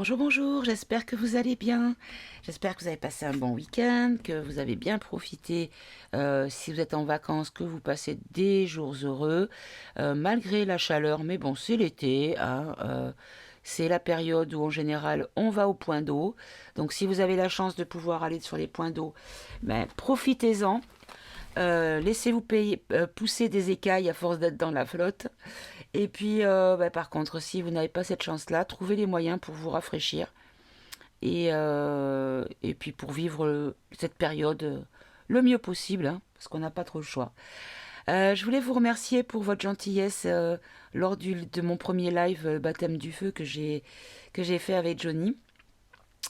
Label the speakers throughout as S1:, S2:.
S1: Bonjour, bonjour, j'espère que vous allez bien. J'espère que vous avez passé un bon week-end, que vous avez bien profité. Si vous êtes en vacances, que vous passez des jours heureux, malgré la chaleur. Mais bon, c'est l'été, hein, c'est la période où en général on va au point d'eau. Donc si vous avez la chance de pouvoir aller sur les points d'eau, ben, profitez-en. Laissez-vous pousser des écailles à force d'être dans la flotte. Et puis, bah, par contre, si vous n'avez pas cette chance-là, trouvez les moyens pour vous rafraîchir et puis pour vivre cette période le mieux possible, hein, parce qu'on n'a pas trop le choix. Je voulais vous remercier pour votre gentillesse lors de mon premier live baptême du feu que j'ai fait avec Johnny.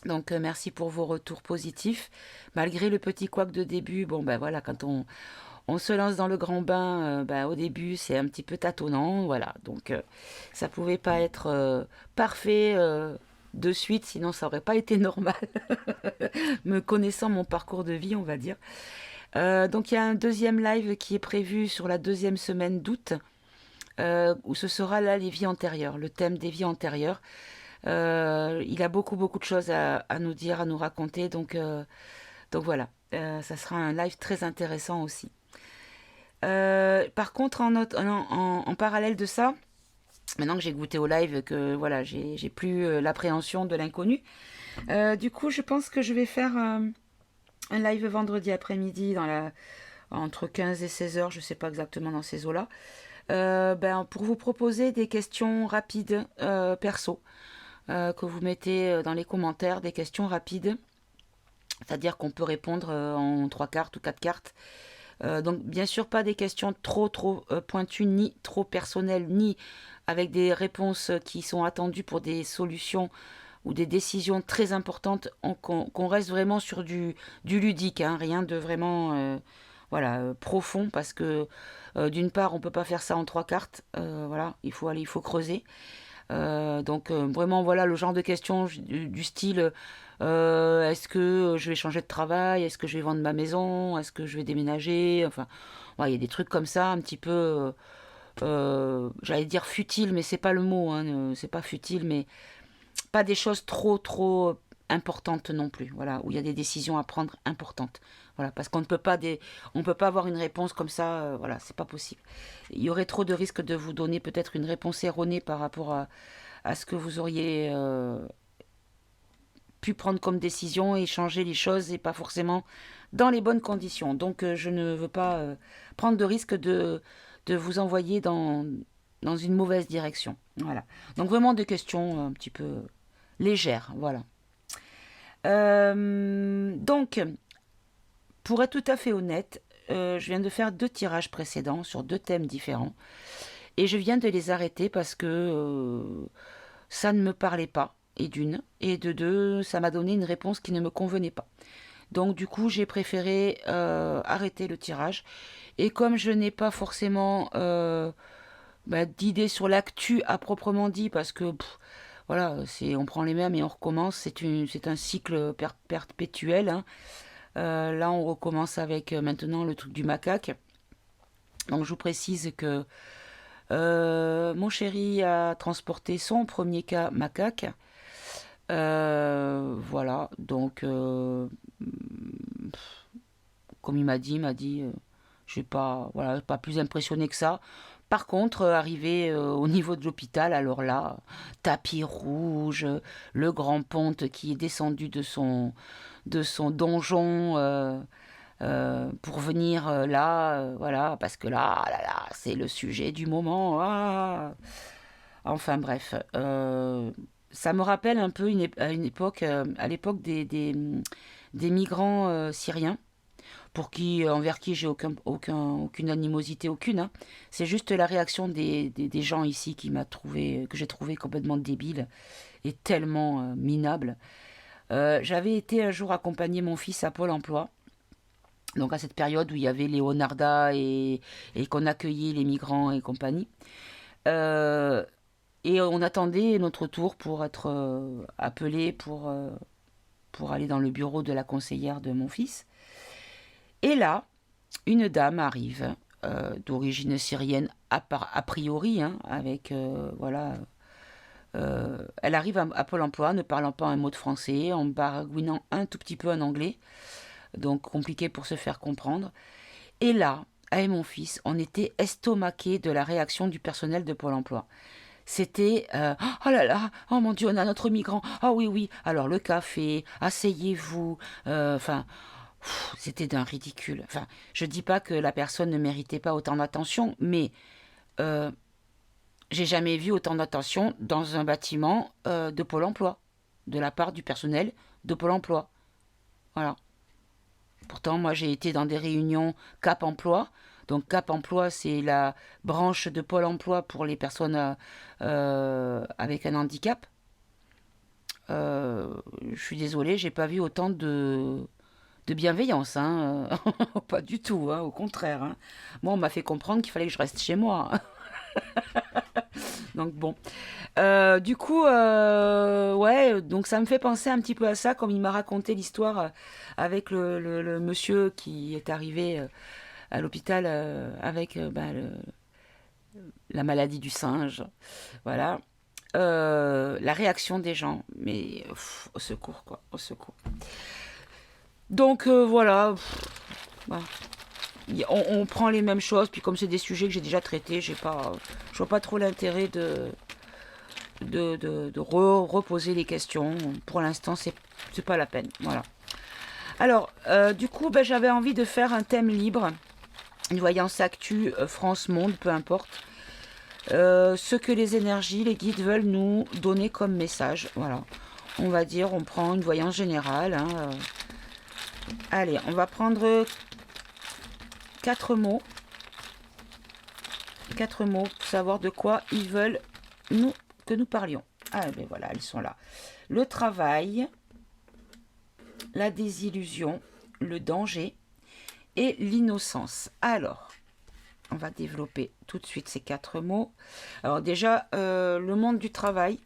S1: Donc merci pour vos retours positifs. Malgré le petit couac de début, bon ben voilà, quand on se lance dans le grand bain, ben, au début c'est un petit peu tâtonnant, voilà. Donc ça pouvait pas être parfait de suite, sinon ça aurait pas été normal, me connaissant mon parcours de vie, on va dire. Donc il y a un deuxième live qui est prévu sur la deuxième semaine d'août, où ce sera là les vies antérieures, le thème des vies antérieures. Il a beaucoup beaucoup de choses à nous dire, à nous raconter, donc voilà. Ça sera un live très intéressant aussi. Par contre, en parallèle de ça, maintenant que j'ai goûté au live, que voilà, j'ai plus l'appréhension de l'inconnu, du coup, je pense que je vais faire un live vendredi après-midi entre 15 et 16 heures, je sais pas exactement dans ces eaux-là, ben, pour vous proposer des questions rapides perso, que vous mettez dans les commentaires, des questions rapides, c'est-à-dire qu'on peut répondre en 3 cartes ou 4 cartes. Donc bien sûr pas des questions trop pointues, ni trop personnelles, ni avec des réponses qui sont attendues pour des solutions ou des décisions très importantes, qu'on reste vraiment sur du ludique, hein, rien de vraiment voilà, profond, parce que d'une part on peut pas faire ça en 3 cartes, voilà, il faut creuser. Donc vraiment voilà le genre de questions du style est-ce que je vais changer de travail, est-ce que je vais vendre ma maison, est-ce que je vais déménager, enfin voilà, il y a des trucs comme ça un petit peu j'allais dire futile, mais c'est pas le mot, hein, c'est pas futile, mais pas des choses trop importantes non plus, voilà, où il y a des décisions à prendre importantes, voilà, parce on peut pas avoir une réponse comme ça, voilà, c'est pas possible. Il y aurait trop de risques de vous donner peut-être une réponse erronée par rapport à ce que vous auriez pu prendre comme décision et changer les choses et pas forcément dans les bonnes conditions. Donc je ne veux pas prendre de risque de vous envoyer dans une mauvaise direction. Voilà. Donc vraiment des questions un petit peu légères. Voilà. Donc, pour être tout à fait honnête, je viens de faire 2 tirages précédents sur 2 thèmes différents. Et je viens de les arrêter parce que ça ne me parlait pas, et d'une. Et de deux, ça m'a donné une réponse qui ne me convenait pas. Donc du coup, j'ai préféré arrêter le tirage. Et comme je n'ai pas forcément d'idées sur l'actu à proprement dit, parce que voilà, on prend les mêmes et on recommence, c'est un cycle perpétuel, hein. Là, on recommence avec maintenant le truc du macaque. Donc je vous précise que mon chéri a transporté son premier cas macaque. Voilà, donc comme il m'a dit, je suis pas, voilà, pas plus impressionné que ça. Par contre, arrivé au niveau de l'hôpital, alors là, tapis rouge, le grand ponte qui est descendu de son donjon pour venir là, voilà, parce que là, c'est le sujet du moment. Ah. Enfin bref, ça me rappelle un peu à une époque, à l'époque des migrants syriens, envers qui j'ai aucune animosité, aucune, hein. C'est juste la réaction des gens ici que j'ai trouvé complètement débile et tellement minable. J'avais été un jour accompagner mon fils à Pôle Emploi. Donc à cette période où il y avait Leonarda et qu'on accueillait les migrants et compagnie. Euh, et on attendait notre tour pour être appelé pour aller dans le bureau de la conseillère de mon fils. Et là, une dame arrive d'origine syrienne a priori, hein, avec voilà Elle arrive à Pôle emploi, ne parlant pas un mot de français, en baragouinant un tout petit peu en anglais, donc compliqué pour se faire comprendre. Et là, elle et mon fils, on était estomaqués de la réaction du personnel de Pôle emploi. C'était oh là là, oh mon Dieu, on a notre migrant. Ah oui, oui, alors le café, asseyez-vous. Enfin, c'était d'un ridicule. Enfin, je dis pas que la personne ne méritait pas autant d'attention, mais euh, j'ai jamais vu autant d'attention dans un bâtiment de Pôle emploi, de la part du personnel de Pôle emploi. Voilà. Pourtant, moi, j'ai été dans des réunions Cap Emploi. Donc, Cap Emploi, c'est la branche de Pôle emploi pour les personnes avec un handicap. Je suis désolée, j'ai pas vu autant de bienveillance, hein. Pas du tout, hein, au contraire, hein. Moi, on m'a fait comprendre qu'il fallait que je reste chez moi. Donc bon. Du coup, ouais, donc ça me fait penser un petit peu à ça, comme il m'a raconté l'histoire avec le monsieur qui est arrivé à l'hôpital avec la maladie du singe. Voilà. La réaction des gens. Mais au secours, quoi. Au secours. Donc voilà. Voilà. On prend les mêmes choses, puis comme c'est des sujets que j'ai déjà traités, je vois pas trop l'intérêt de reposer les questions. Pour l'instant, c'est pas la peine. Voilà. Alors, du coup, ben, j'avais envie de faire un thème libre, une voyance actu, France, monde, peu importe. Ce que les énergies, les guides veulent nous donner comme message. Voilà. On va dire, on prend une voyance générale. Hein. Allez, on va prendre 4 mots. 4 mots pour savoir de quoi ils veulent que nous parlions. Ah ben voilà, ils sont là. Le travail, la désillusion, le danger et l'innocence. Alors, on va développer tout de suite ces 4 mots. Alors déjà, le monde du travail,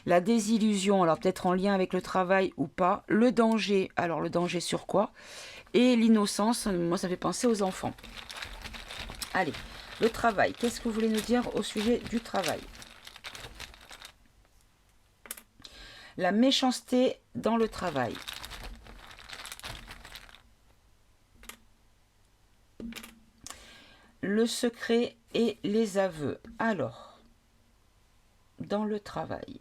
S1: la désillusion, alors peut-être en lien avec le travail ou pas. Le danger, alors le danger sur quoi? Et l'innocence, moi ça fait penser aux enfants. Allez, le travail, qu'est-ce que vous voulez nous dire au sujet du travail? La méchanceté dans le travail. Le secret et les aveux. Alors, dans le travail,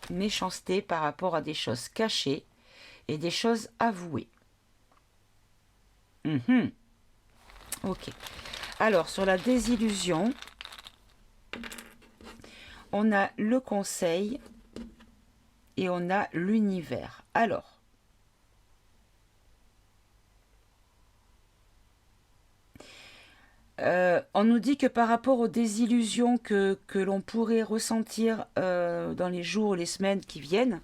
S1: méchanceté par rapport à des choses cachées et des choses avouées. Ok. Alors, sur la désillusion, on a le conseil et on a l'univers. Alors, on nous dit que par rapport aux désillusions que l'on pourrait ressentir dans les jours ou les semaines qui viennent,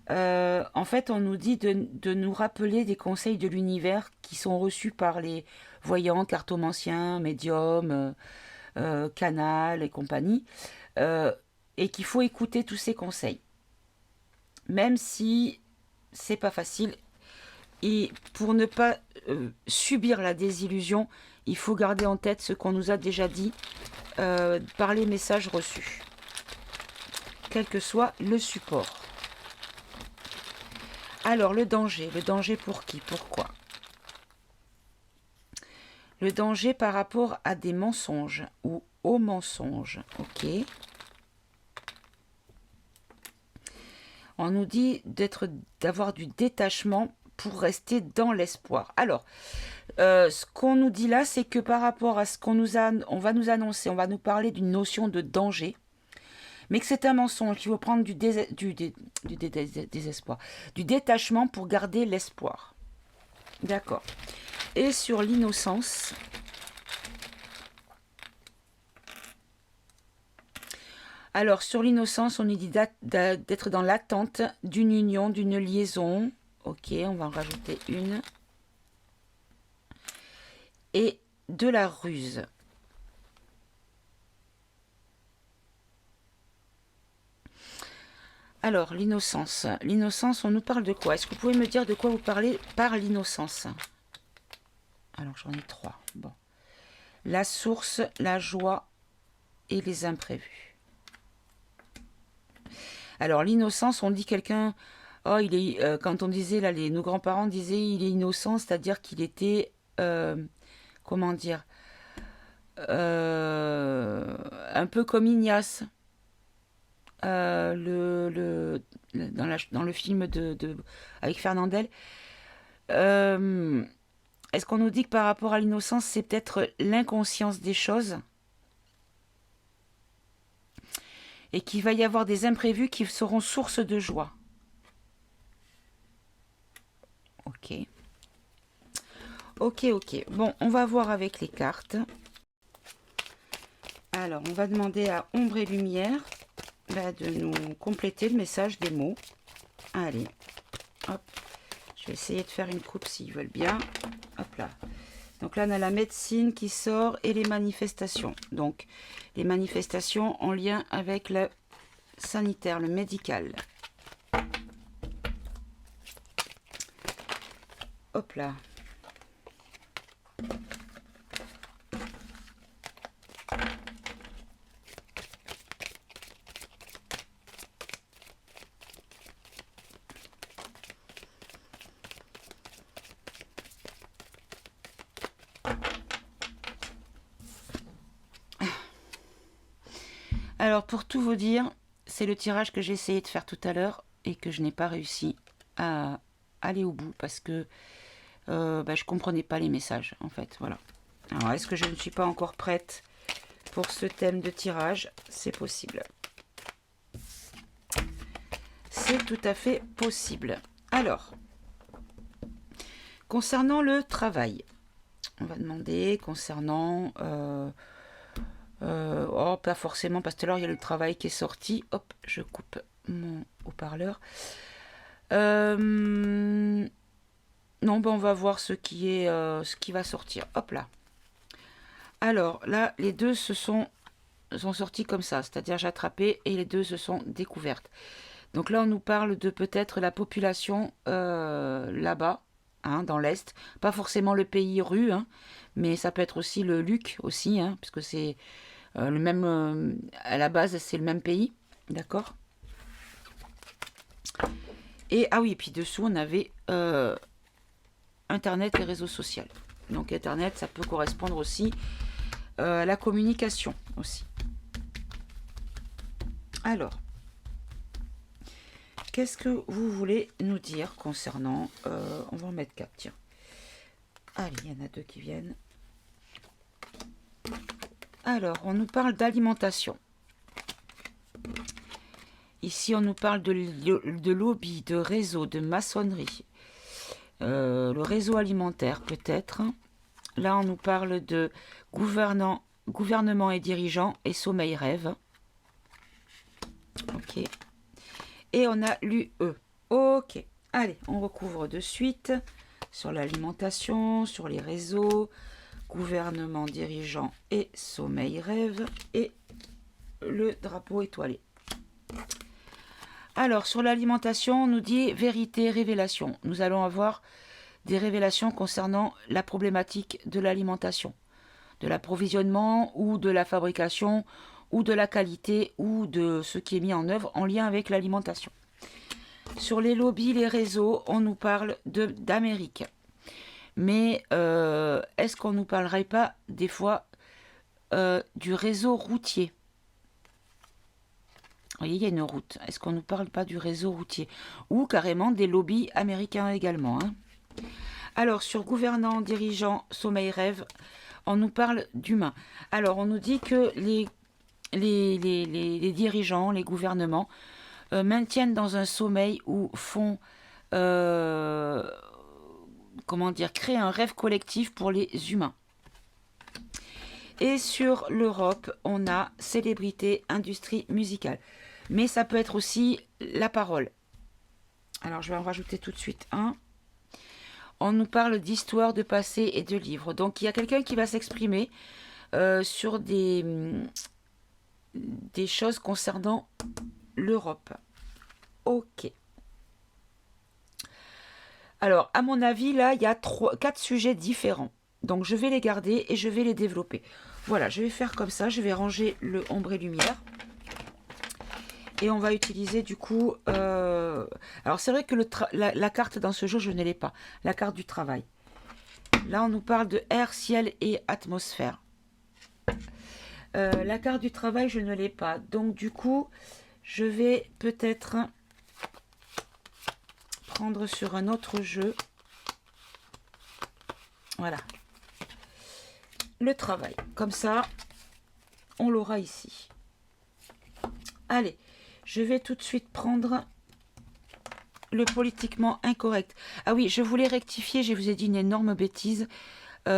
S1: en fait, on nous dit de nous rappeler des conseils de l'univers qui sont reçus par les voyants, cartomanciens, médiums, canal et compagnie, et qu'il faut écouter tous ces conseils. Même si c'est pas facile, et pour ne pas subir la désillusion, il faut garder en tête ce qu'on nous a déjà dit par les messages reçus, quel que soit le support. Alors, le danger pour qui? Pourquoi? Le danger par rapport à des mensonges ou aux mensonges, ok. On nous dit d'avoir du détachement pour rester dans l'espoir. Alors, ce qu'on nous dit là, c'est que par rapport à ce on va nous annoncer, on va nous parler d'une notion de danger, mais que c'est un mensonge, qu'il faut prendre du désespoir, du détachement pour garder l'espoir. D'accord. Et sur l'innocence, alors sur l'innocence, on nous dit d'être dans l'attente d'une union, d'une liaison. Ok, on va en rajouter une. Et de la ruse. Alors, l'innocence. L'innocence, on nous parle de quoi? Est-ce que vous pouvez me dire de quoi vous parlez par l'innocence? Alors, j'en ai 3. Bon. La source, la joie et les imprévus. Alors, l'innocence, on dit quelqu'un... Oh, il est... quand on disait, là, nos grands-parents disaient il est innocent, c'est-à-dire qu'il était... comment dire, un peu comme Ignace, dans le film avec Fernandel. Est-ce qu'on nous dit que par rapport à l'innocence, c'est peut-être l'inconscience des choses et qu'il va y avoir des imprévus qui seront source de joie? Ok. Ok, ok. Bon, on va voir avec les cartes. Alors, on va demander à Ombre et Lumière de nous compléter le message des mots. Allez, hop. Je vais essayer de faire une coupe s'ils veulent bien. Hop là. Donc là, on a la médecine qui sort et les manifestations. Donc, les manifestations en lien avec le sanitaire, le médical. Hop là. Alors, pour tout vous dire, c'est le tirage que j'ai essayé de faire tout à l'heure et que je n'ai pas réussi à aller au bout parce que je comprenais pas les messages, en fait. Voilà. Alors, est-ce que je ne suis pas encore prête pour ce thème de tirage? C'est possible. C'est tout à fait possible. Alors, concernant le travail, on va demander concernant... oh, pas forcément, parce que là, il y a le travail qui est sorti. Hop, je coupe mon haut-parleur. Non, on va voir ce qui va sortir. Hop là. Alors, là, les deux sont sortis comme ça. C'est-à-dire, j'ai attrapé et les deux se sont découvertes. Donc là, on nous parle de peut-être la population là-bas, hein, dans l'Est. Pas forcément le pays rue, hein, mais ça peut être aussi le Luc, aussi, hein, puisque c'est... le même, à la base, c'est le même pays, d'accord. Et, ah oui, et puis dessous, on avait Internet et réseaux sociaux. Donc, Internet, ça peut correspondre aussi à la communication, aussi. Alors, qu'est-ce que vous voulez nous dire concernant... on va en mettre 4, tiens. Allez, il y en a 2 qui viennent. Alors, on nous parle d'alimentation. Ici, on nous parle de lobby, de réseau, de maçonnerie. Le réseau alimentaire, peut-être. Là, on nous parle de gouvernement et dirigeants et sommeil-rêve. Ok. Et on a l'UE. Ok. Allez, on recouvre de suite sur l'alimentation, sur les réseaux... gouvernement, dirigeant et sommeil rêve et le drapeau étoilé. Alors, sur l'alimentation, on nous dit vérité, révélation. Nous allons avoir des révélations concernant la problématique de l'alimentation, de l'approvisionnement ou de la fabrication ou de la qualité ou de ce qui est mis en œuvre en lien avec l'alimentation. Sur les lobbies, les réseaux, on nous parle d'Amérique. Mais est-ce qu'on ne nous parlerait pas des fois du réseau routier? Vous voyez, il y a une route. Est-ce qu'on ne nous parle pas du réseau routier? Ou carrément des lobbies américains également, hein. Alors, sur gouvernants, dirigeants, sommeil, rêve, on nous parle d'humains. Alors, on nous dit que les dirigeants, les gouvernements, maintiennent dans un sommeil ou font... comment dire, créer un rêve collectif pour les humains. Et sur l'Europe, on a célébrité, industrie musicale. Mais ça peut être aussi la parole. Alors, je vais en rajouter tout de suite un. On nous parle d'histoire, de passé et de livres. Donc, il y a quelqu'un qui va s'exprimer sur des choses concernant l'Europe. Ok. Alors, à mon avis, là, il y a 4 sujets différents. Donc, je vais les garder et je vais les développer. Voilà, je vais faire comme ça. Je vais ranger le ombre et lumière. Et on va utiliser du coup... Alors c'est vrai que la carte dans ce jeu, je ne l'ai pas. La carte du travail. Là, on nous parle de air, ciel et atmosphère. La carte du travail, je ne l'ai pas. Donc du coup, je vais peut-être prendre sur un autre jeu. Voilà. Le travail. Comme ça, on l'aura ici. Allez, je vais tout de suite prendre le politiquement incorrect. Ah oui, je voulais rectifier, je vous ai dit une énorme bêtise. Pour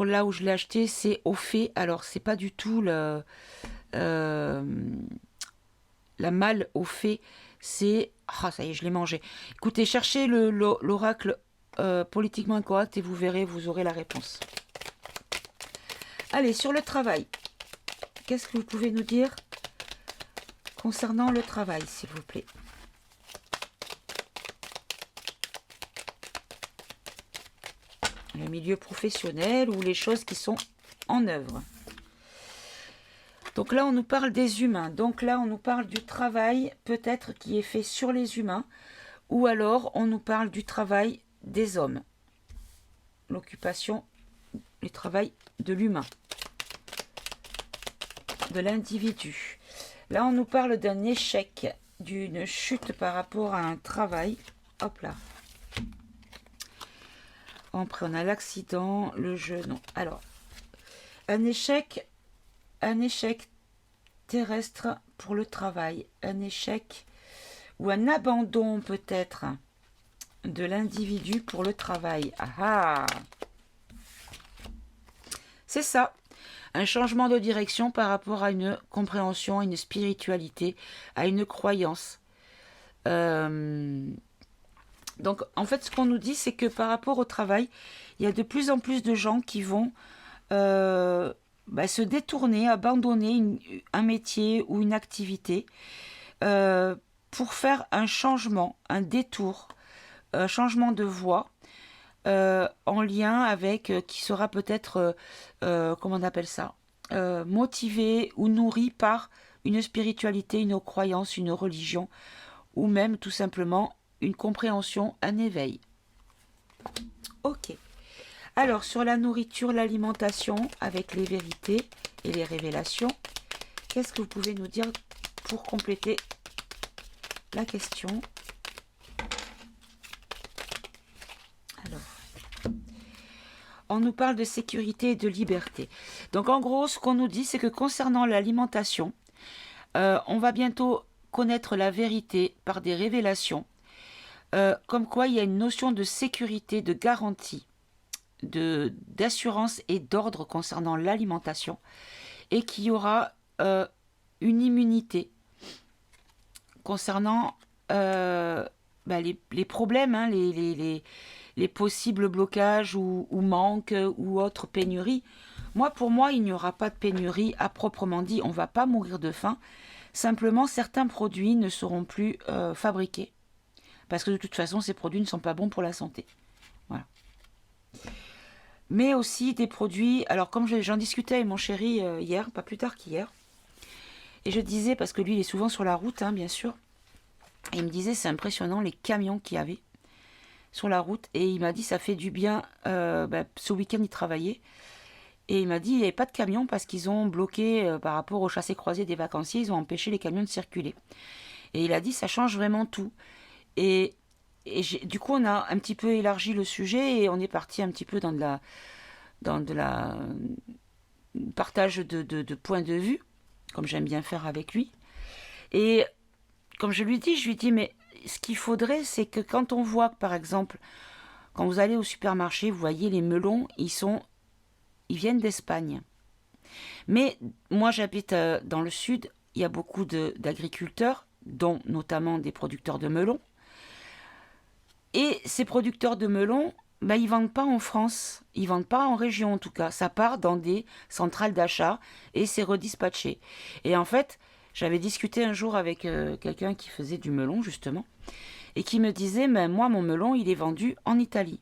S1: là où je l'ai acheté, c'est au fait. Alors, c'est pas du tout la malle au fait. C'est... Ah, ça y est, je l'ai mangé. Écoutez, cherchez l'oracle politiquement incorrect et vous verrez, vous aurez la réponse. Allez, sur le travail. Qu'est-ce que vous pouvez nous dire concernant le travail, s'il vous plaît? Le milieu professionnel ou les choses qui sont en œuvre. Donc là, on nous parle des humains. Donc là, on nous parle du travail peut-être qui est fait sur les humains. Ou alors, on nous parle du travail des hommes. L'occupation, le travail de l'humain. De l'individu. Là, on nous parle d'un échec, d'une chute par rapport à un travail. Hop là. Après, on a l'accident, le jeu, non. Alors, un échec terrestre pour le travail. Un échec ou un abandon peut-être de l'individu pour le travail. Ah ah! C'est ça. Un changement de direction par rapport à une compréhension, à une spiritualité, à une croyance. Donc, en fait, ce qu'on nous dit, c'est que par rapport au travail, il y a de plus en plus de gens qui vont se détourner, abandonner un métier ou une activité pour faire un changement, un détour, un changement de voie en lien avec, qui sera peut-être, comment on appelle ça, motivé ou nourri par une spiritualité, une croyance, une religion, ou même tout simplement une compréhension, un éveil. Ok. Alors, sur la nourriture, l'alimentation, avec les vérités et les révélations, qu'est-ce que vous pouvez nous dire pour compléter la question? Alors, on nous parle de sécurité et de liberté. Donc, en gros, ce qu'on nous dit, c'est que concernant l'alimentation, on va bientôt connaître la vérité par des révélations, comme quoi il y a une notion de sécurité, de garantie, d'assurance et d'ordre concernant l'alimentation, et qu'il y aura une immunité concernant les problèmes, hein, les possibles blocages ou manques ou autres pénuries. Pour moi, il n'y aura pas de pénurie à proprement dit. On ne va pas mourir de faim. Simplement, certains produits ne seront plus fabriqués. Parce que de toute façon, ces produits ne sont pas bons pour la santé. Voilà. Mais aussi des produits... Alors, comme j'en discutais avec mon chéri hier, pas plus tard qu'hier, et je disais, parce que lui, il est souvent sur la route, hein, bien sûr, et il me disait, c'est impressionnant les camions qu'il y avait sur la route. Et il m'a dit, ça fait du bien. Ce week-end, il travaillait. Et il m'a dit, il n'y avait pas de camions parce qu'ils ont bloqué, par rapport au chassé-croisé des vacanciers, ils ont empêché les camions de circuler. Et il a dit, ça change vraiment tout. Et du coup, on a un petit peu élargi le sujet et on est parti un petit peu dans de la partage de points de vue, comme j'aime bien faire avec lui. Et comme je lui dis, mais ce qu'il faudrait, c'est que quand on voit, par exemple, quand vous allez au supermarché, vous voyez les melons, ils viennent d'Espagne. Mais moi, j'habite dans le sud, il y a beaucoup d'agriculteurs, dont notamment des producteurs de melons. Et ces producteurs de melons, ils ne vendent pas en France, ils ne vendent pas en région en tout cas. Ça part dans des centrales d'achat et c'est redispatché. Et en fait, j'avais discuté un jour avec quelqu'un qui faisait du melon justement et qui me disait, moi mon melon il est vendu en Italie.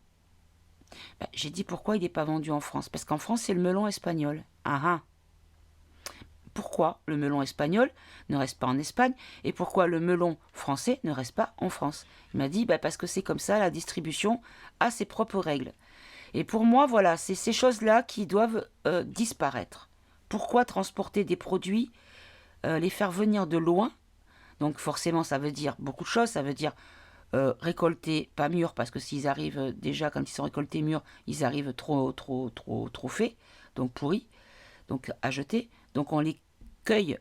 S1: J'ai dit pourquoi il n'est pas vendu en France? Parce qu'en France c'est le melon espagnol. Ah ah. pourquoi le melon espagnol ne reste pas en Espagne et pourquoi le melon français ne reste pas en France. Il m'a dit, parce que c'est comme ça, la distribution a ses propres règles. Et pour moi, voilà, c'est ces choses-là qui doivent disparaître. Pourquoi transporter des produits, les faire venir de loin? Donc forcément, ça veut dire beaucoup de choses. Ça veut dire récolter pas mûrs, parce que s'ils arrivent déjà, quand ils sont récoltés mûrs, ils arrivent trop faits, donc pourris, donc à jeter. Donc on les cueille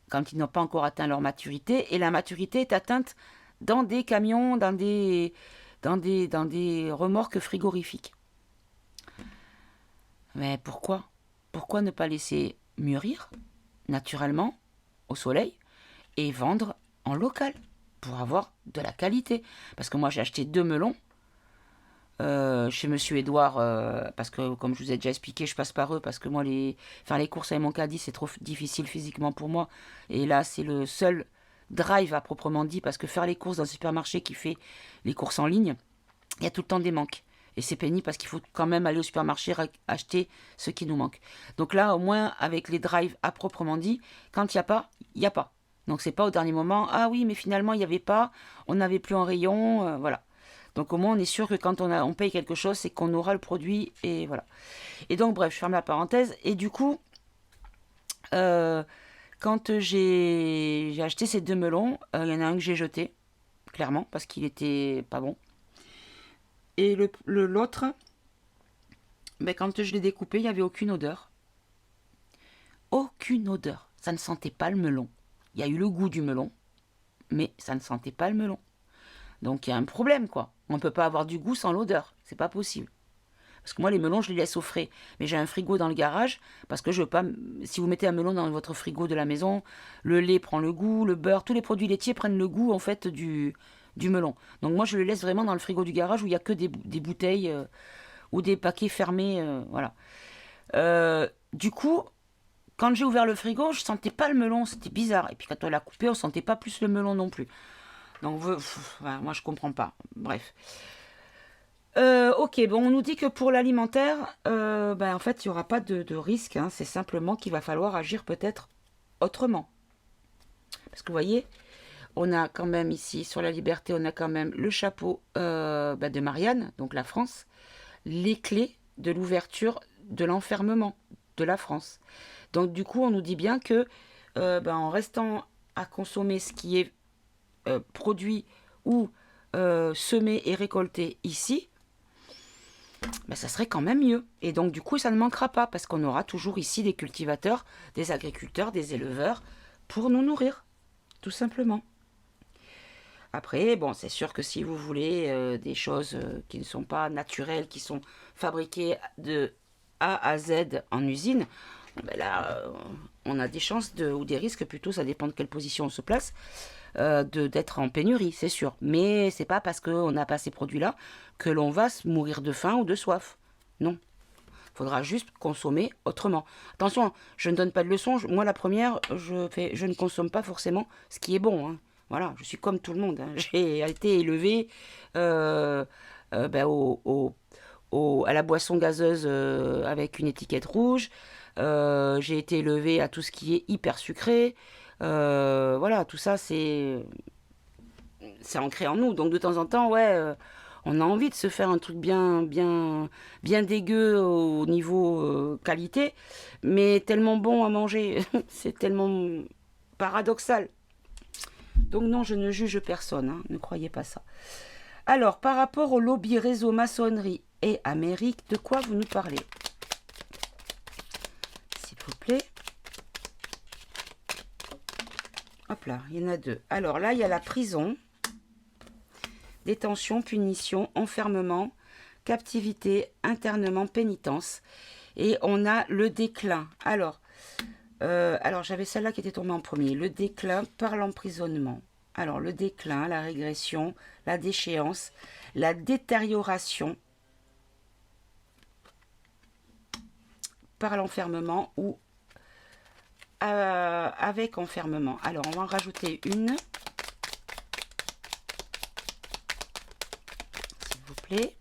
S1: quand ils n'ont pas encore atteint leur maturité, et la maturité est atteinte dans des camions, dans des remorques frigorifiques. Mais pourquoi? Pourquoi ne pas laisser mûrir naturellement au soleil et vendre en local pour avoir de la qualité? Parce que moi j'ai acheté 2 melons chez Monsieur Édouard, parce que comme je vous ai déjà expliqué, je passe par eux parce que moi faire les courses avec mon caddie c'est trop difficile physiquement pour moi, et là c'est le seul drive à proprement dit, parce que faire les courses dans un supermarché qui fait les courses en ligne, il y a tout le temps des manques. Et c'est pénible parce qu'il faut quand même aller au supermarché acheter ce qui nous manque. Donc là, au moins, avec les drives à proprement dit, quand il n'y a pas, il n'y a pas. Donc c'est pas au dernier moment, ah oui, mais finalement, il n'y avait pas, on n'avait plus en rayon, voilà. Donc au moins, on est sûr que quand on paye quelque chose, c'est qu'on aura le produit, et voilà. Et donc, bref, je ferme la parenthèse. Et du coup, quand j'ai acheté ces 2 melons, il y en a un que j'ai jeté, clairement, parce qu'il était pas bon. Et l'autre, quand je l'ai découpé, il n'y avait aucune odeur. Aucune odeur. Ça ne sentait pas le melon. Il y a eu le goût du melon, mais ça ne sentait pas le melon. Donc il y a un problème, quoi. On ne peut pas avoir du goût sans l'odeur. C'est pas possible. Parce que moi, les melons, je les laisse au frais. Mais j'ai un frigo dans le garage, parce que je veux pas... Si vous mettez un melon dans votre frigo de la maison, le lait prend le goût, le beurre, tous les produits laitiers prennent le goût, en fait, du melon. Donc moi, je le laisse vraiment dans le frigo du garage, où il n'y a que des bouteilles ou des paquets fermés, voilà. Du coup, quand j'ai ouvert le frigo, je sentais pas le melon, c'était bizarre. Et puis quand on l'a coupé, on sentait pas plus le melon non plus. Donc, voilà, moi, je comprends pas. Bref. Ok, bon, on nous dit que pour l'alimentaire, en fait, il n'y aura pas de risque. Hein. C'est simplement qu'il va falloir agir peut-être autrement. Parce que vous voyez, on a quand même ici, sur la liberté, on a quand même le chapeau de Marianne, donc la France, les clés de l'ouverture de l'enfermement de la France. Donc du coup, on nous dit bien que en restant à consommer ce qui est produit ou semé et récolté ici, ça serait quand même mieux. Et donc du coup, ça ne manquera pas, parce qu'on aura toujours ici des cultivateurs, des agriculteurs, des éleveurs pour nous nourrir, tout simplement. Après, bon, c'est sûr que si vous voulez des choses qui ne sont pas naturelles, qui sont fabriquées de A à Z en usine, là, on a des chances ou des risques plutôt, ça dépend de quelle position on se place, d'être en pénurie, c'est sûr. Mais c'est pas parce qu'on n'a pas ces produits-là que l'on va mourir de faim ou de soif. Non. Il faudra juste consommer autrement. Attention, je ne donne pas de leçons. Moi, la première, je ne consomme pas forcément ce qui est bon. Hein. Voilà, je suis comme tout le monde. Hein. J'ai été élevée à la boisson gazeuse avec une étiquette rouge. J'ai été élevée à tout ce qui est hyper sucré. Voilà, tout ça, c'est ancré en nous. Donc de temps en temps, ouais, on a envie de se faire un truc bien dégueu au niveau qualité, mais tellement bon à manger. C'est tellement paradoxal. Donc non, je ne juge personne, hein, ne croyez pas ça. Alors, par rapport au lobby réseau maçonnerie et Amérique, de quoi vous nous parlez? S'il vous plaît. Hop là, il y en a 2. Alors là, il y a la prison, détention, punition, enfermement, captivité, internement, pénitence. Et on a le déclin. Alors j'avais celle-là qui était tombée en premier. Le déclin par l'emprisonnement. Alors, le déclin, la régression, la déchéance, la détérioration par l'enfermement ou avec enfermement. Alors, on va en rajouter une. S'il vous plaît.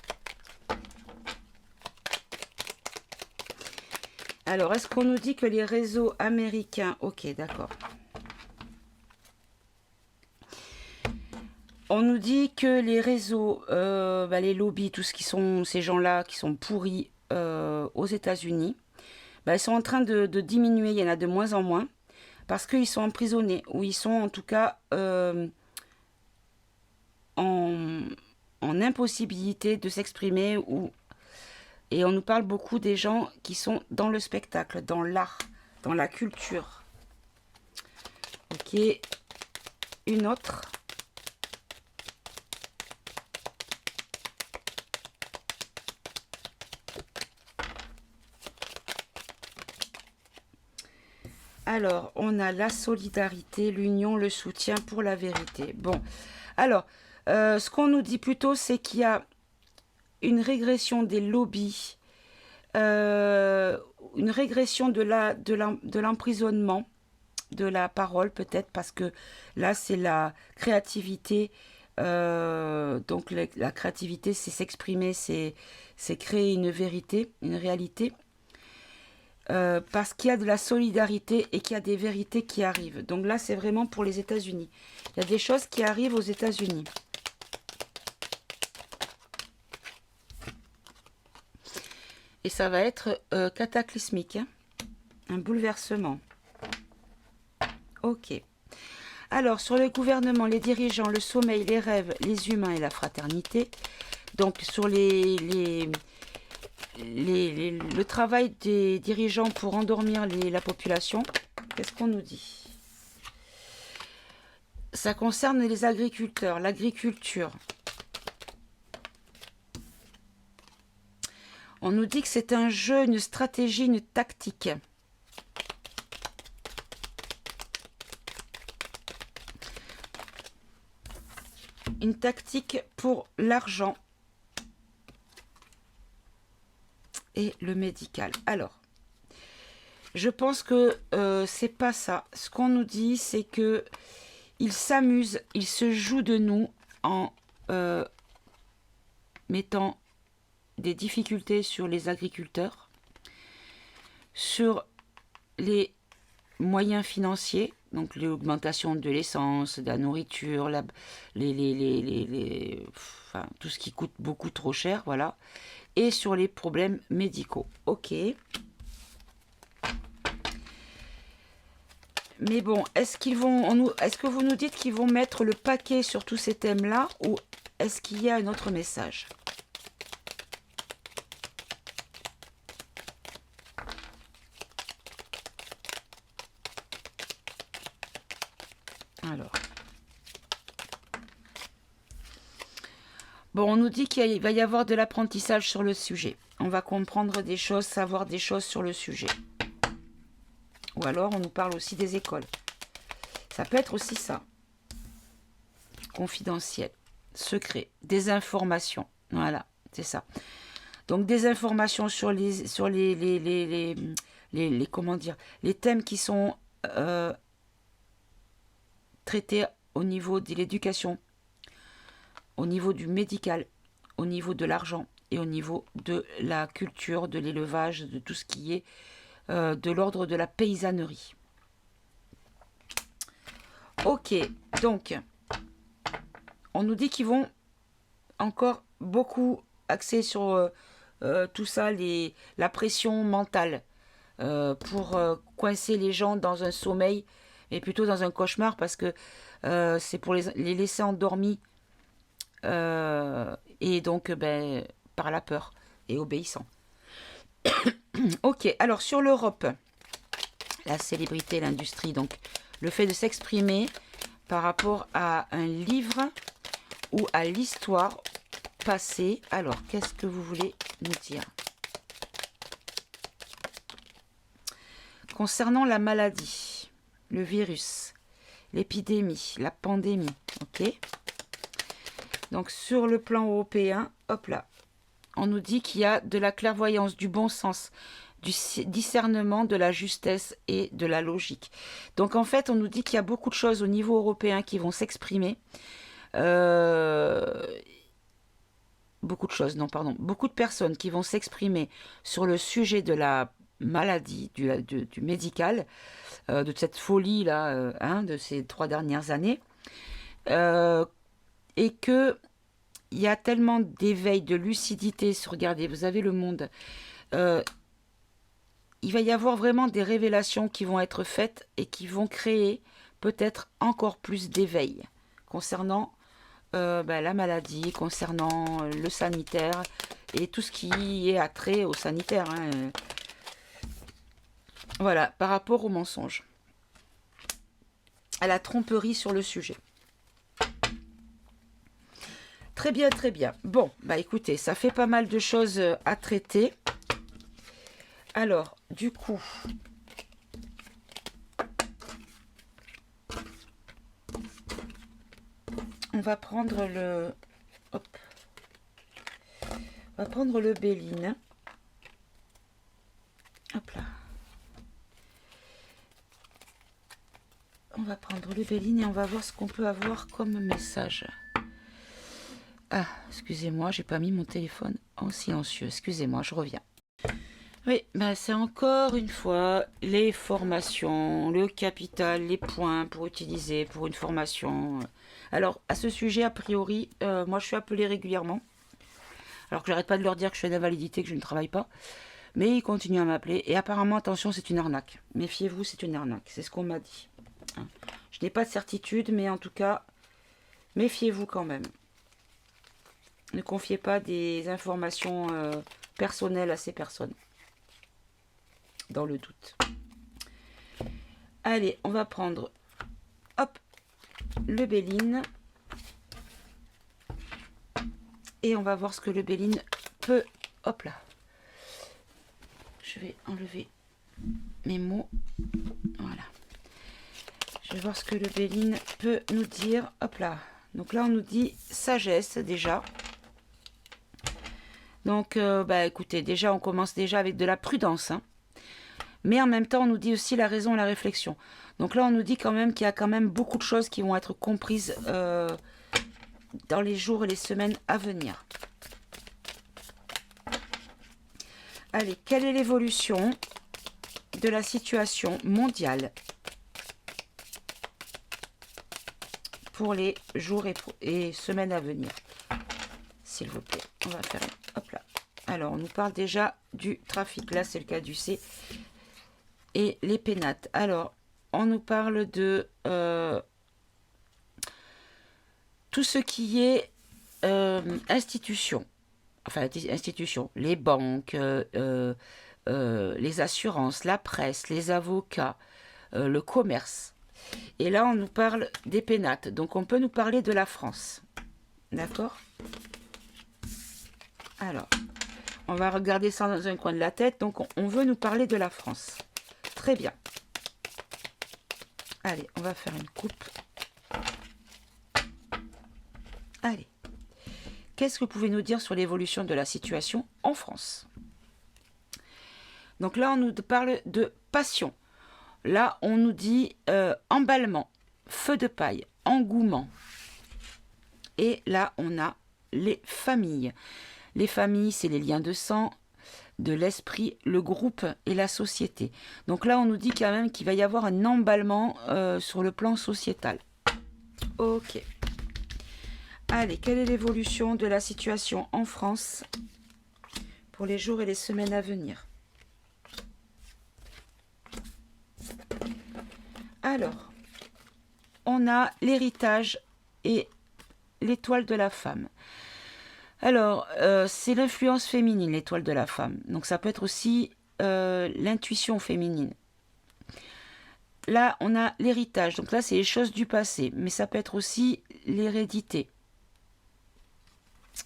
S1: Alors, est-ce qu'on nous dit que les réseaux américains... Ok, d'accord. On nous dit que les réseaux, les lobbies, tout ce qui sont ces gens-là qui sont pourris aux États-Unis, ils sont en train de diminuer. Il y en a de moins en moins parce qu'ils sont emprisonnés ou ils sont en tout cas en, en impossibilité de s'exprimer. Et on nous parle beaucoup des gens qui sont dans le spectacle, dans l'art, dans la culture. Ok, une autre. Alors, on a la solidarité, l'union, le soutien pour la vérité. Bon, alors, ce qu'on nous dit plutôt, c'est qu'il y a une régression des lobbies, une régression de l'emprisonnement, de la parole peut-être, parce que là, c'est la créativité. Donc, la créativité, c'est s'exprimer, c'est créer une vérité, une réalité. Parce qu'il y a de la solidarité et qu'il y a des vérités qui arrivent. Donc là, c'est vraiment pour les États-Unis. Il y a des choses qui arrivent aux États-Unis. Et ça va être cataclysmique. Hein, un bouleversement. Ok. Alors, sur le gouvernement, les dirigeants, le sommeil, les rêves, les humains et la fraternité. Donc, sur le travail des dirigeants pour endormir la population, qu'est-ce qu'on nous dit? Ça concerne les agriculteurs, l'agriculture. On nous dit que c'est un jeu, une stratégie, une tactique. Une tactique pour l'argent et le médical. Alors, je pense que c'est pas ça. Ce qu'on nous dit, c'est que ils s'amusent, ils se jouent de nous en mettant des difficultés sur les agriculteurs, sur les moyens financiers, donc l'augmentation de l'essence, de la nourriture, tout ce qui coûte beaucoup trop cher, voilà, et sur les problèmes médicaux. Ok. Mais bon, est-ce que vous nous dites qu'ils vont mettre le paquet sur tous ces thèmes-là, ou est-ce qu'il y a un autre message? Alors. Bon, on nous dit qu'il va y avoir de l'apprentissage sur le sujet. On va comprendre des choses, savoir des choses sur le sujet. Ou alors, on nous parle aussi des écoles. Ça peut être aussi ça. Confidentiel, secret, des informations. Voilà, c'est ça. Donc, des informations sur comment dire, les thèmes qui sont traités au niveau de l'éducation, au niveau du médical, au niveau de l'argent et au niveau de la culture, de l'élevage, de tout ce qui est de l'ordre de la paysannerie. Ok, donc, on nous dit qu'ils vont encore beaucoup axer sur tout ça, la pression mentale, pour coincer les gens dans un sommeil, mais plutôt dans un cauchemar, parce que c'est pour les laisser endormis, et donc par la peur et obéissant. Ok, alors sur l'Europe, la célébrité, l'industrie, donc le fait de s'exprimer par rapport à un livre ou à l'histoire passée. Alors, qu'est-ce que vous voulez nous dire concernant la maladie, le virus, l'épidémie, la pandémie? Ok. Donc sur le plan européen, hop là, on nous dit qu'il y a de la clairvoyance, du bon sens, du discernement, de la justesse et de la logique. Donc en fait, on nous dit qu'il y a beaucoup de choses au niveau européen qui vont s'exprimer. Beaucoup de choses, non, pardon. Beaucoup de personnes qui vont s'exprimer sur le sujet de la maladie, du médical, de cette folie-là, hein, de ces 3 dernières années, et que il y a tellement d'éveil, de lucidité. Regardez, vous avez le monde. Il va y avoir vraiment des révélations qui vont être faites et qui vont créer peut-être encore plus d'éveil concernant la maladie, concernant le sanitaire et tout ce qui est attrait au sanitaire. Hein. Voilà, par rapport au mensonge, à la tromperie sur le sujet. Très bien, très bien. Bon, bah écoutez, ça fait pas mal de choses à traiter. Alors, du coup, on va prendre le... Hop. On va prendre le Béline. Hop là. On va prendre le Béline et on va voir ce qu'on peut avoir comme message. Ah, excusez-moi, j'ai pas mis mon téléphone en silencieux. Excusez-moi, je reviens. Oui, ben c'est encore une fois les formations, le capital, les points pour utiliser pour une formation. Alors, à ce sujet, a priori, moi je suis appelée régulièrement. Alors que j'arrête pas de leur dire que je suis d'invalidité, que je ne travaille pas. Mais ils continuent à m'appeler. Et apparemment, attention, c'est une arnaque. Méfiez-vous, c'est une arnaque. C'est ce qu'on m'a dit. Hein. Je n'ai pas de certitude, mais en tout cas, méfiez-vous quand même. Ne confiez pas des informations personnelles à ces personnes. Dans le doute. Allez, on va prendre, hop, le Béline. Et on va voir ce que le Béline peut... Hop là. Je vais enlever mes mots. Voilà. Je vais voir ce que le Béline peut nous dire. Hop là. Donc là, on nous dit sagesse déjà. Donc, écoutez, déjà, on commence déjà avec de la prudence. Hein. Mais en même temps, on nous dit aussi la raison et la réflexion. Donc là, on nous dit quand même qu'il y a quand même beaucoup de choses qui vont être comprises dans les jours et les semaines à venir. Allez, quelle est l'évolution de la situation mondiale pour les jours et semaines à venir? S'il vous plaît, on va faire... Hop là. Alors, on nous parle déjà du trafic. Là, c'est le cas du C. Et les pénates. Alors, on nous parle de tout ce qui est institution. Enfin, institution. Les banques, les assurances, la presse, les avocats, le commerce. Et là, on nous parle des pénates. Donc, on peut nous parler de la France. D'accord ? Alors, on va regarder ça dans un coin de la tête. Donc, on veut nous parler de la France. Très bien. Allez, on va faire une coupe. Allez. Qu'est-ce que vous pouvez nous dire sur l'évolution de la situation en France? Donc là, on nous parle de passion. Là, on nous dit emballement, feu de paille, engouement. Et là, on a les familles. Les familles, c'est les liens de sang, de l'esprit, le groupe et la société. Donc là, on nous dit quand même qu'il va y avoir un emballement sur le plan sociétal. Ok. Allez, quelle est l'évolution de la situation en France pour les jours et les semaines à venir? Alors, on a l'héritage et l'étoile de la femme. Alors, c'est l'influence féminine, l'étoile de la femme. Donc, ça peut être aussi l'intuition féminine. Là, on a l'héritage. Donc là, c'est les choses du passé. Mais ça peut être aussi l'hérédité.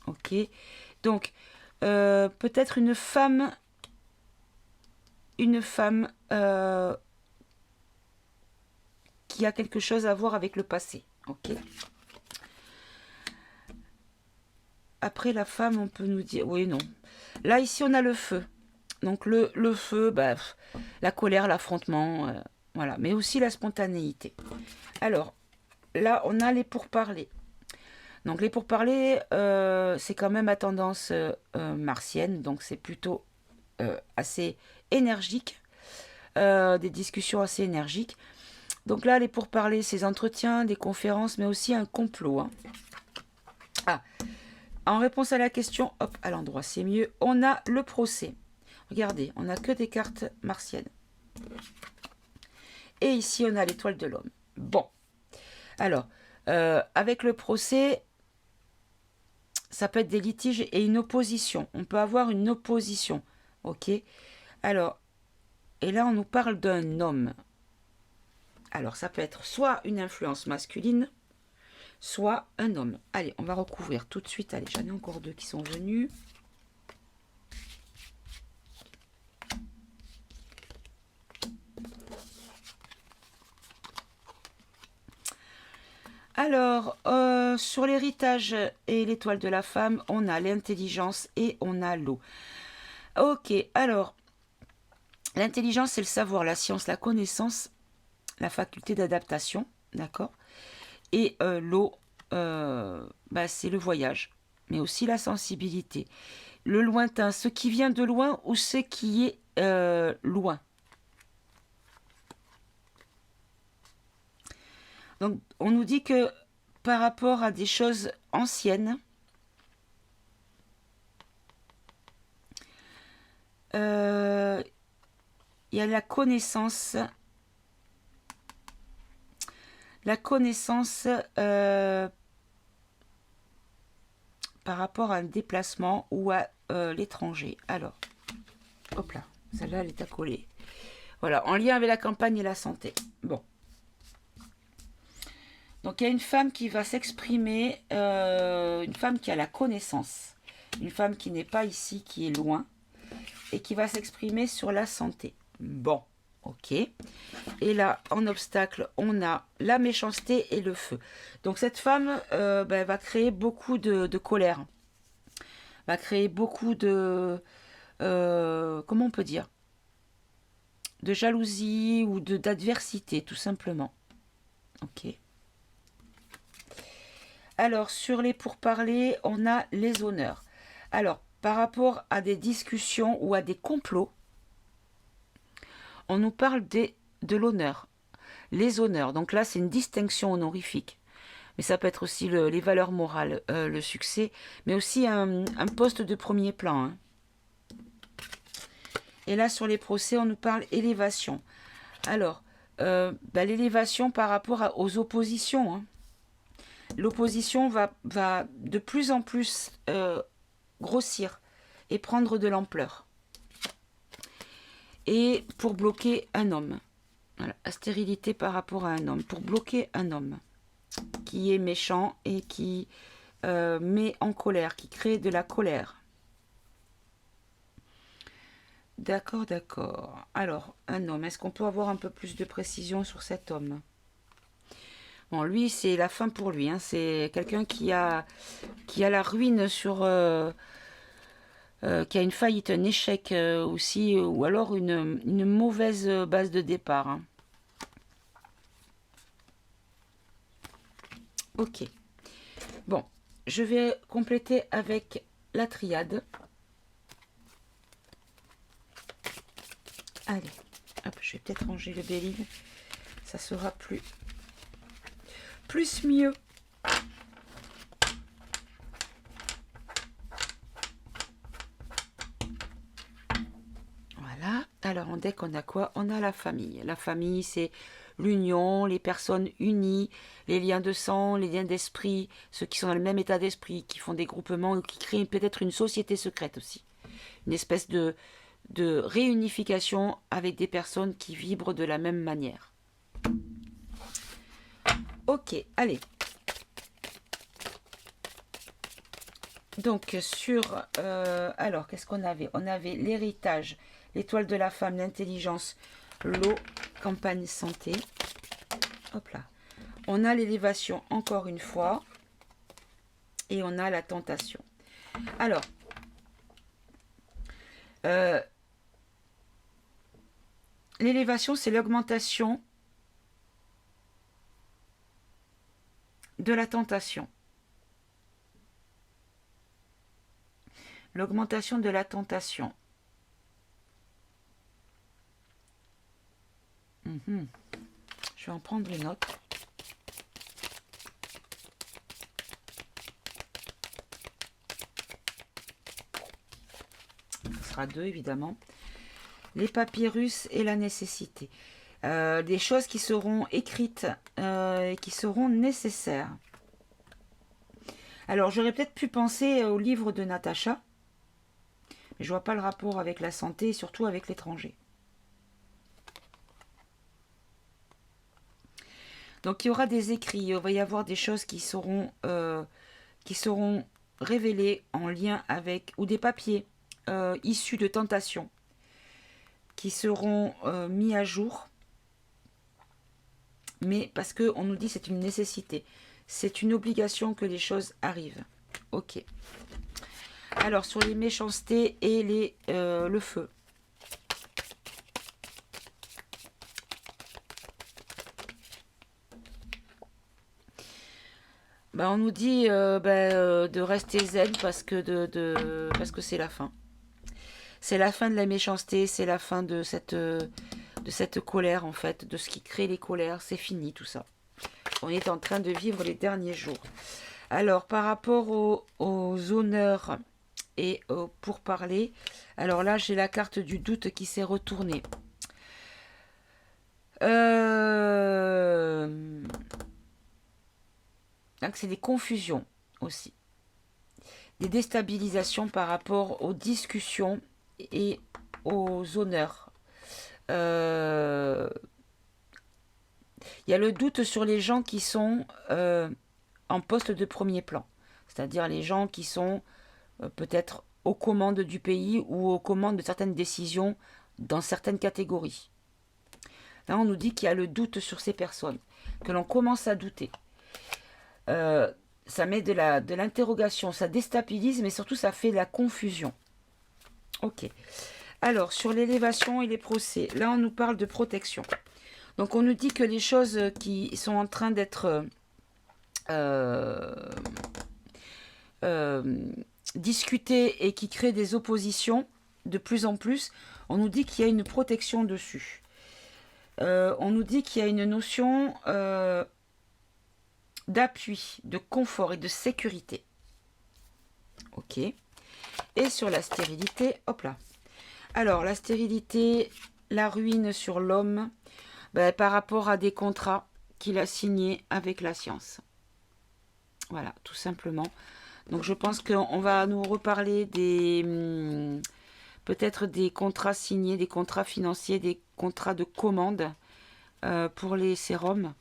S1: Ok. Donc, peut-être une femme qui a quelque chose à voir avec le passé. Ok. Après, la femme, on peut nous dire... Oui, non. Là, ici, on a le feu. Donc, le feu, la colère, l'affrontement, voilà. Mais aussi la spontanéité. Alors, là, on a les pourparlers. Donc, les pourparlers, c'est quand même à tendance martienne. Donc, c'est plutôt assez énergiques, des discussions assez énergiques. Donc là, les pourparlers, ces entretiens, des conférences, mais aussi un complot. Hein. Ah, en réponse à la question, hop, à l'endroit, c'est mieux. On a le procès. Regardez, on n'a que des cartes martiennes. Et ici, on a l'étoile de l'homme. Bon. Alors, avec le procès, ça peut être des litiges et une opposition. On peut avoir une opposition. Ok. Alors, et là, on nous parle d'un homme. Alors, ça peut être soit une influence masculine, soit un homme. Allez, on va recouvrir tout de suite. Allez, j'en ai encore 2 qui sont venus. Alors, sur l'héritage et l'étoile de la femme, on a l'intelligence et on a l'eau. Ok, alors, l'intelligence, c'est le savoir, la science, la connaissance, la faculté d'adaptation, d'accord. Et l'eau, c'est le voyage, mais aussi la sensibilité. Le lointain, ce qui vient de loin ou ce qui est loin. Donc, on nous dit que par rapport à des choses anciennes, il y a la connaissance par rapport à un déplacement ou à l'étranger. Alors, hop là, celle-là, elle est accolée. Voilà, en lien avec la campagne et la santé. Bon. Donc, il y a une femme qui va s'exprimer, une femme qui a la connaissance, une femme qui n'est pas ici, qui est loin, et qui va s'exprimer sur la santé. Bon, ok. Et là, en obstacle, on a la méchanceté et le feu. Donc, cette femme va créer beaucoup de colère, va créer beaucoup de... comment on peut dire, de jalousie ou d'adversité, tout simplement. Ok. Alors, sur les pourparlers, on a les honneurs. Alors, par rapport à des discussions ou à des complots, on nous parle de l'honneur. Les honneurs, donc là, c'est une distinction honorifique. Mais ça peut être aussi les valeurs morales, le succès, mais aussi un poste de premier plan. Hein. Et là, sur les procès, on nous parle élévation. Alors, l'élévation par rapport aux oppositions. Hein. L'opposition va de plus en plus grossir et prendre de l'ampleur. Et pour bloquer un homme. Voilà, la stérilité par rapport à un homme. Pour bloquer un homme qui est méchant et qui met en colère, qui crée de la colère. D'accord, d'accord. Alors, un homme, est-ce qu'on peut avoir un peu plus de précision sur cet homme? Bon, lui, c'est la fin pour lui. Hein. C'est quelqu'un qui a la ruine sur... qui a une faillite, un échec aussi, ou alors une mauvaise base de départ. Hein. Ok. Bon, je vais compléter avec la triade. Allez, hop, je vais peut-être ranger le béline. Ça sera plus mieux. Voilà. Alors en deck, on a quoi? On a la famille. La famille, c'est l'union, les personnes unies, les liens de sang, les liens d'esprit, ceux qui sont dans le même état d'esprit, qui font des groupements ou qui créent peut-être une société secrète aussi. Une espèce de réunification avec des personnes qui vibrent de la même manière. Ok, allez. Donc sur... alors, qu'est-ce qu'on avait? On avait l'héritage, l'étoile de la femme, l'intelligence, l'eau, campagne, santé. Hop là. On a l'élévation, encore une fois. Et on a la tentation. Alors, l'élévation, c'est l'augmentation de la tentation. L'augmentation de la tentation. Je vais en prendre une autre. Ce sera deux, évidemment. Les papyrus et la nécessité. Des choses qui seront écrites et qui seront nécessaires. Alors, j'aurais peut-être pu penser au livre de Natacha, mais je vois pas le rapport avec la santé et surtout avec l'étranger. Donc, il y aura des écrits, il va y avoir des choses qui seront révélées en lien avec, ou des papiers issus de tentations qui seront mis à jour, mais parce qu'on nous dit que c'est une nécessité, c'est une obligation que les choses arrivent. Ok. Alors, sur les méchancetés et le feu. On nous dit de rester zen parce que, parce que c'est la fin. C'est la fin de la méchanceté, c'est la fin de cette colère, en fait, de ce qui crée les colères. C'est fini tout ça. On est en train de vivre les derniers jours. Alors, par rapport aux honneurs et pour parler, alors là, j'ai la carte du doute qui s'est retournée. Donc, c'est des confusions aussi. Des déstabilisations par rapport aux discussions et aux honneurs. Il y a le doute sur les gens qui sont en poste de premier plan. C'est-à-dire les gens qui sont peut-être aux commandes du pays ou aux commandes de certaines décisions dans certaines catégories. Là, on nous dit qu'il y a le doute sur ces personnes, que l'on commence à douter. Ça met de l'interrogation, ça déstabilise, mais surtout ça fait de la confusion. Ok. Alors, sur l'élévation et les procès, là on nous parle de protection. Donc on nous dit que les choses qui sont en train d'être discutées et qui créent des oppositions de plus en plus, on nous dit qu'il y a une protection dessus. On nous dit qu'il y a une notion d'appui, de confort et de sécurité. Ok. Et sur la stérilité, hop là. Alors, la stérilité, la ruine sur l'homme, par rapport à des contrats qu'il a signés avec la science. Voilà, tout simplement. Donc, je pense qu'on va nous reparler peut-être des contrats signés, des contrats financiers, des contrats de commande pour les sérums.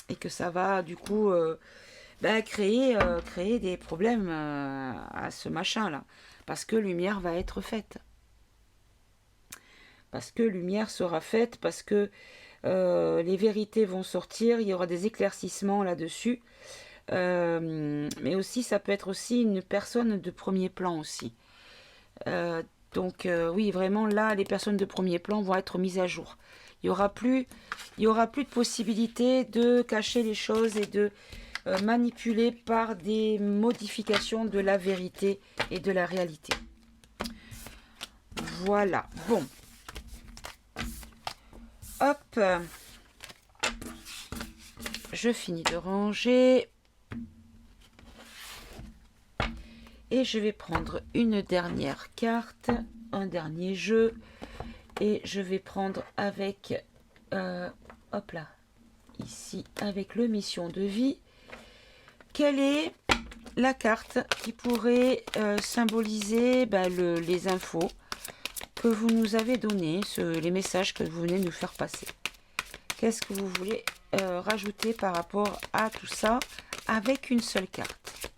S1: Et que ça va, du coup, créer des problèmes à ce machin-là. Parce que lumière va être faite. Parce que lumière sera faite, parce que les vérités vont sortir, il y aura des éclaircissements là-dessus. Mais aussi, ça peut être aussi une personne de premier plan aussi. Donc oui, vraiment là, les personnes de premier plan vont être mises à jour. Il y aura plus de possibilité de cacher les choses et de manipuler par des modifications de la vérité et de la réalité. Voilà, bon. Hop. Je finis de ranger. Et je vais prendre une dernière carte, un dernier jeu. Et je vais prendre avec, hop là, ici, avec le mission de vie. Quelle est la carte qui pourrait symboliser les infos que vous nous avez données, les messages que vous venez nous faire passer? Qu'est-ce que vous voulez rajouter par rapport à tout ça avec une seule carte?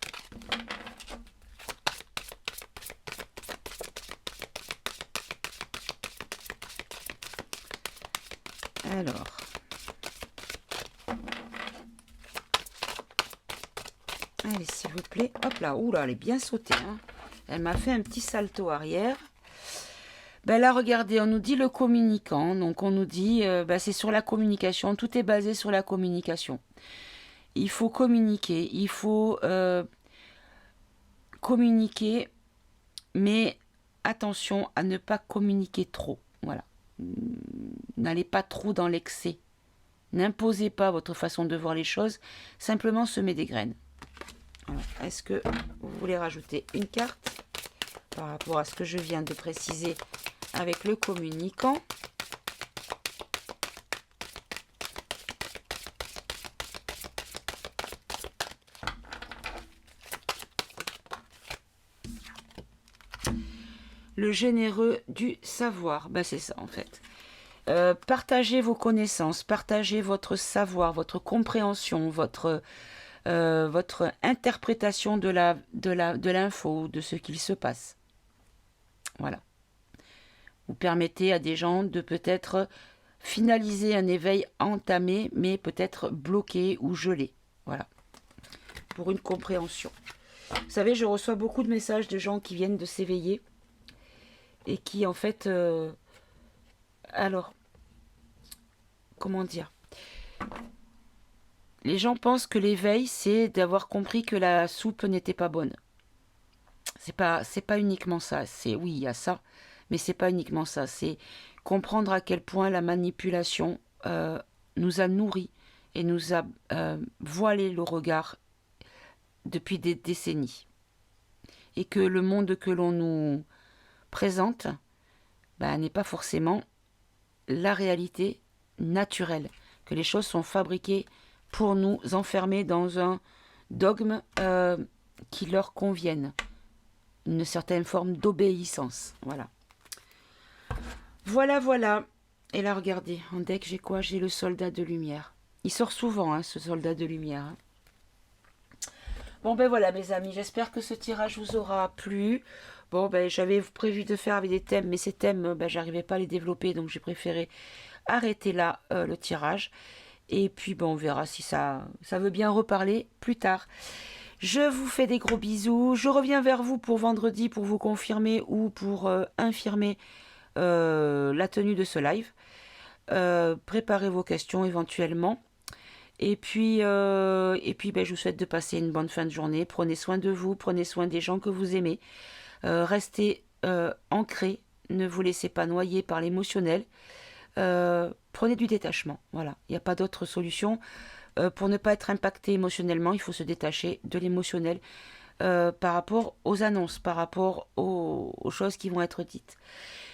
S1: Alors, allez, s'il vous plaît. Hop là, oula, elle est bien sautée. Hein. Elle m'a fait un petit salto arrière. Là, regardez, on nous dit le communicant. Donc, on nous dit, c'est sur la communication. Tout est basé sur la communication. Il faut communiquer. Il faut communiquer. Mais attention à ne pas communiquer trop. Voilà. n'allez pas trop dans l'excès. N'imposez pas votre façon de voir les choses, simplement semez des graines. Est-ce que vous voulez rajouter une carte par rapport à ce que je viens de préciser avec le communicant? Le généreux du savoir, ben c'est ça en fait. Partagez vos connaissances, partagez votre savoir, votre compréhension, votre interprétation de l'info, de ce qu'il se passe. Voilà. Vous permettez à des gens de peut-être finaliser un éveil entamé, mais peut-être bloqué ou gelé. Voilà. Pour une compréhension. Vous savez, je reçois beaucoup de messages de gens qui viennent de s'éveiller et qui en fait... alors, comment dire? Les gens pensent que l'éveil, c'est d'avoir compris que la soupe n'était pas bonne. C'est pas uniquement ça. Oui, il y a ça, mais c'est pas uniquement ça. C'est comprendre à quel point la manipulation nous a nourris et nous a voilé le regard depuis des décennies. Et que le monde que l'on nous présente n'est pas forcément la réalité naturelle. Que les choses sont fabriquées pour nous enfermer dans un dogme qui leur convienne. Une certaine forme d'obéissance. Voilà. Voilà. Et là, regardez, en deck, j'ai quoi? J'ai le soldat de lumière. Il sort souvent, ce soldat de lumière. Bon, ben voilà, mes amis. J'espère que ce tirage vous aura plu. Bon, ben j'avais prévu de faire avec des thèmes, mais ces thèmes, j'arrivais pas à les développer, donc j'ai préféré arrêter là le tirage. Et puis, on verra si ça veut bien reparler plus tard. Je vous fais des gros bisous. Je reviens vers vous pour vendredi pour vous confirmer ou pour infirmer la tenue de ce live. Préparez vos questions éventuellement. Et puis, je vous souhaite de passer une bonne fin de journée. Prenez soin de vous, prenez soin des gens que vous aimez. Restez ancrés, ne vous laissez pas noyer par l'émotionnel. Prenez du détachement, voilà. Il n'y a pas d'autre solution. Pour ne pas être impacté émotionnellement, il faut se détacher de l'émotionnel par rapport aux annonces, par rapport aux choses qui vont être dites.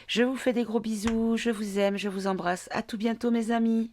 S1: Je vous fais des gros bisous, je vous aime, je vous embrasse. À tout bientôt mes amis.